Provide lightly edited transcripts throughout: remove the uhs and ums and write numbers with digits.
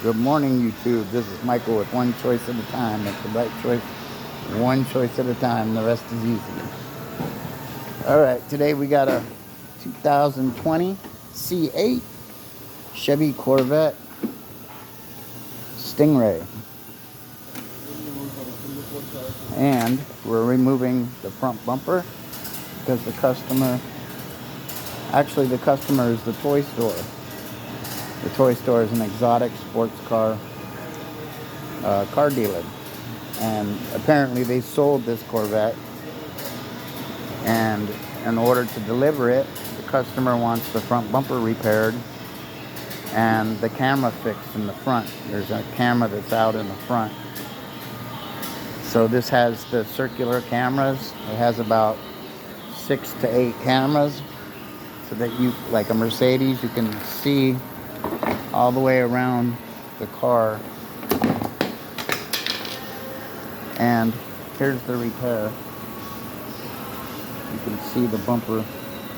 Good morning, YouTube. This is Michael with One Choice at a Time. Make the right choice, one choice at a time. The rest is easy. All right, today we got a 2020 C8 Chevy Corvette Stingray. And we're removing the front bumper because the customer is the toy store. The toy store is an exotic sports car dealer. And apparently they sold this Corvette, and in order to deliver it, the customer wants the front bumper repaired and the camera fixed in the front. There's a camera that's out in the front. So this has the circular cameras. It has about 6 to 8 cameras, so that you, like a Mercedes, you can see all the way around the car. And here's the repair. You can see the bumper,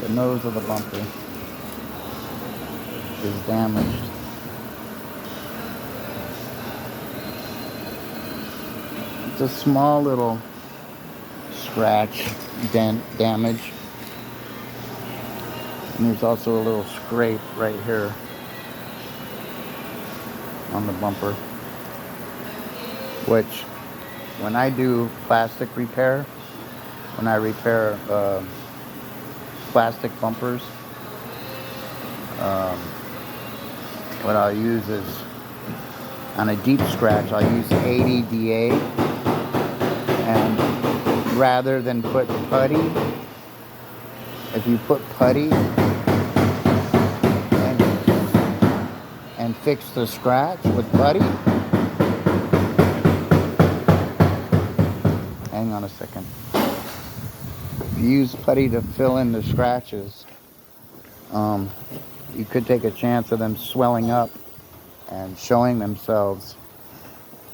the nose of the bumper is damaged. It's a small little scratch, dent, damage. And there's also a little scrape right here on the bumper, which when I do plastic repair, when I repair plastic bumpers, what I'll use is, on a deep scratch, I'll use 80 DA, and rather than put putty, if you put putty and fix the scratch with putty. Hang on a second. If you use putty to fill in the scratches, you could take a chance of them swelling up and showing themselves,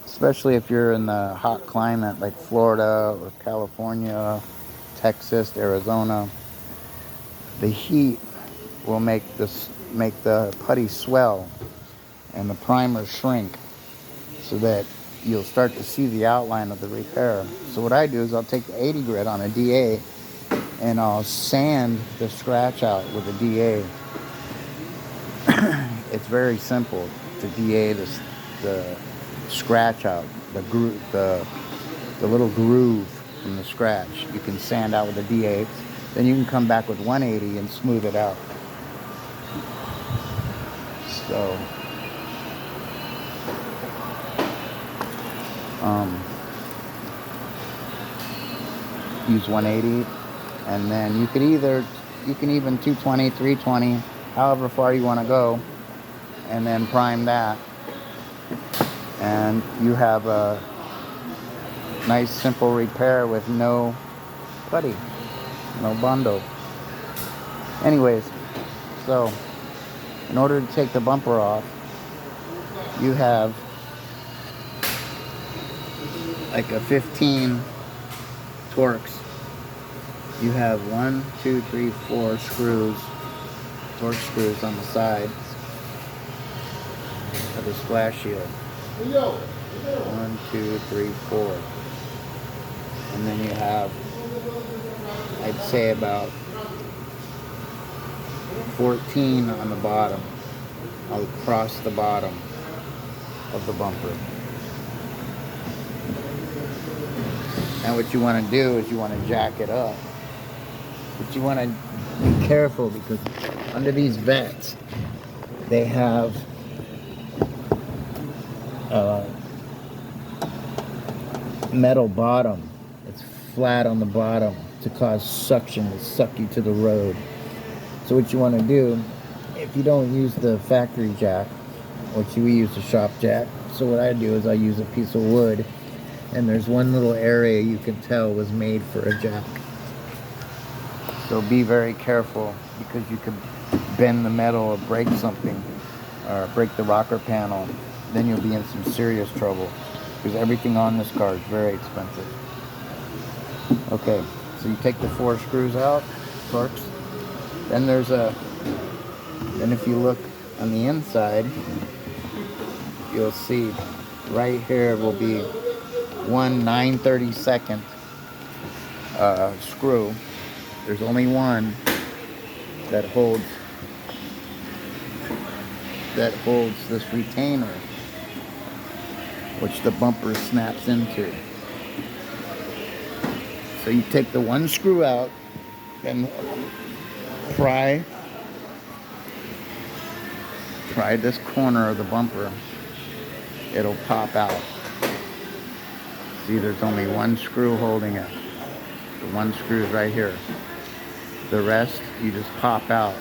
especially if you're in the hot climate like Florida or California, Texas, Arizona. The heat will make the putty swell and the primer shrink, so that you'll start to see the outline of the repair. So what I do is I'll take the 80 grit on a DA and I'll sand the scratch out with a DA. It's very simple to DA the scratch out, the little groove from the scratch. You can sand out with a DA. Then you can come back with 180 and smooth it out. So use 180, and then you can even 220, 320, however far you want to go, and then prime that, and you have a nice simple repair with no putty, no bondo. Anyways, so in order to take the bumper off, you have like a 15 Torx. You have 1, 2, 3, 4 screws, Torx screws on the sides of the splash shield. 1, 2, 3, 4. And then you have, I'd say, about 14 on the bottom, across the bottom of the bumper. And what you want to do is you want to jack it up. But you want to be careful, because under these vents, they have metal bottom. It's flat on the bottom to cause suction to suck you to the road. So what you want to do, if you don't use the factory jack, which we use the shop jack, so what I do is I use a piece of wood, and there's one little area you can tell was made for a jack. So be very careful, because you could bend the metal or break something, or break the rocker panel. Then you'll be in some serious trouble, because everything on this car is very expensive. Okay, so you take the 4 screws out, Torx. Then then if you look on the inside, you'll see right here will be one 9/32 screw. There's only one that holds this retainer, which the bumper snaps into. So you take the one screw out and pry this corner of the bumper. It'll pop out. See, there's only one screw holding it. The one screw is right here. The rest, you just pop out.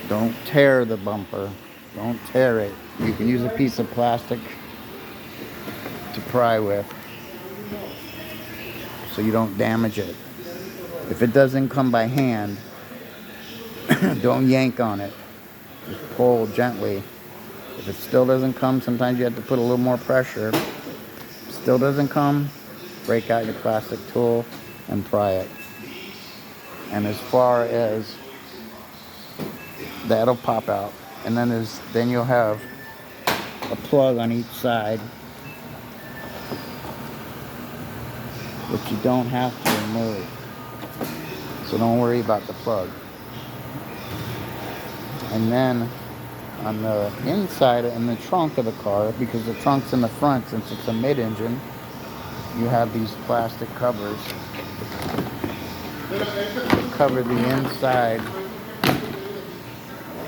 Don't tear the bumper. Don't tear it. You can use a piece of plastic to pry with, so you don't damage it. If it doesn't come by hand, don't yank on it. Just pull gently. If it still doesn't come, sometimes you have to put a little more pressure. If it still doesn't come, break out your plastic tool and pry it. And as far as that'll pop out, and then you'll have a plug on each side, which you don't have to remove. So don't worry about the plug. And then on the inside, in the trunk of the car, because the trunk's in the front since it's a mid-engine, you have these plastic covers that cover the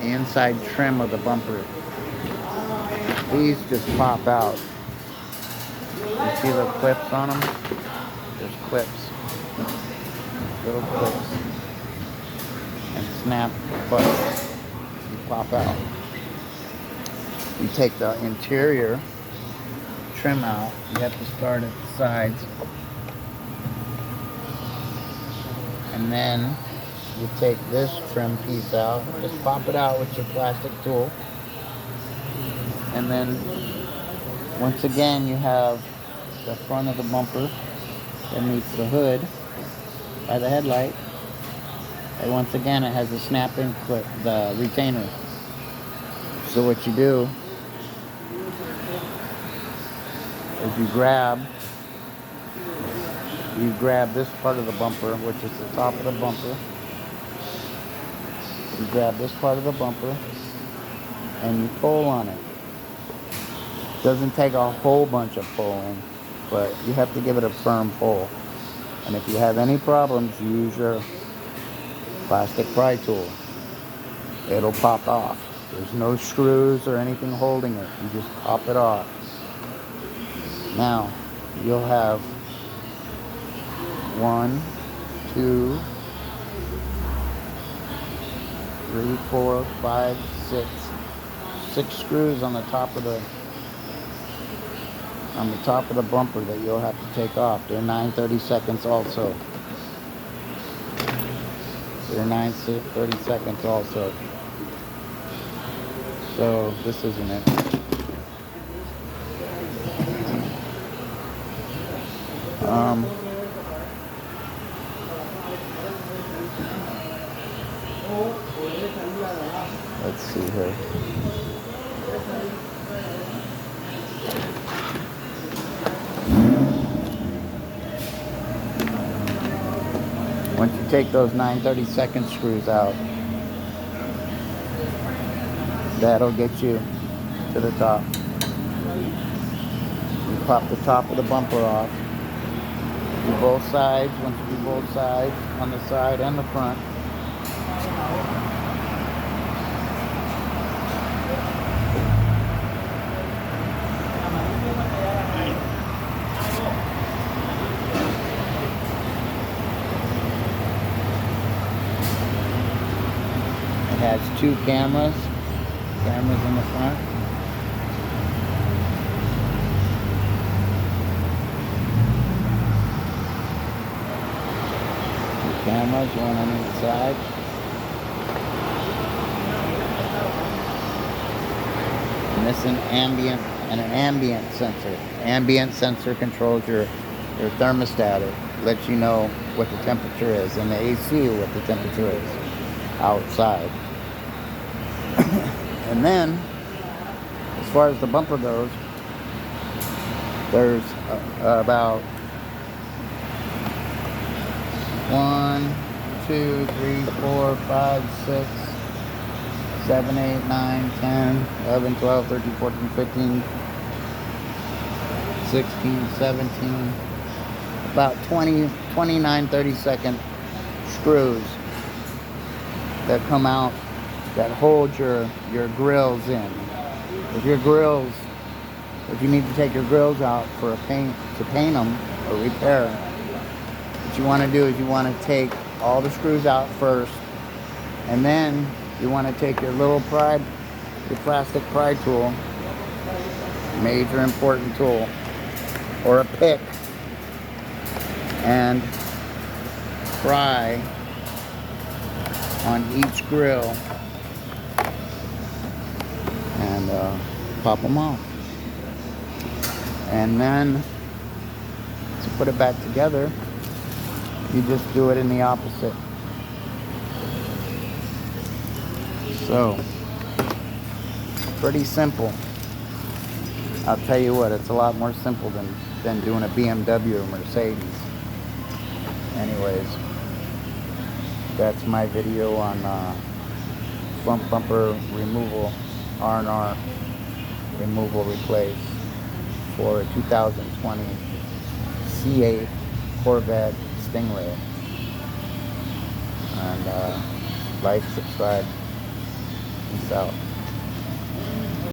inside trim of the bumper. These just pop out. You see the clips on them? There's clips, little clips, and snap buttons. You pop out. You take the interior trim out. You have to start at the sides, and then you take this trim piece out. Just pop it out with your plastic tool, and then once again you have the front of the bumper that meets the hood by the headlight, and once again it has a snap-in clip, the retainer. So what you do is you grab this part of the bumper, which is the top of the bumper. You grab this part of the bumper and you pull on it. Doesn't take a whole bunch of pulling, but you have to give it a firm pull. And if you have any problems, you use your plastic pry tool. It'll pop off. There's no screws or anything holding it. You just pop it off. Now, you'll have 1, 2, 3, 4, 5, 6 screws on the top of the bumper that you'll have to take off. They're 9/32 also. They're 9/32 also. So this isn't it. Let's see here. Once you take those 9/32 screws out, that'll get you to the top. You pop the top of the bumper off. Do both sides. Once you do both sides, on the side and the front, it has 2 cameras in the front. Cameras, one on each side. And this is an ambient sensor. Ambient sensor controls your thermostat. It lets you know what the temperature is, and the AC what the temperature is outside. And then, as far as the bumper goes, there's about 1, 2, 3, 4, 5, 6, 7, 8, 9, 10, 11, 12, 13, 14, 15, 16, 17, about 20, 29, 30-second screws that come out that hold your grills in. If you need to take your grills out to paint them or repair, what you want to do is you want to take all the screws out first, and then you want to take your little your plastic pry tool, major important tool, or a pick, and pry on each grill and pop them off. And then to put it back together, you just do it in the opposite. So, pretty simple. I'll tell you what, it's a lot more simple than doing a BMW or Mercedes. Anyways, that's my video on front bumper removal, R&R removal replace for a 2020 C8 Corvette Stingray. And like, subscribe, peace out.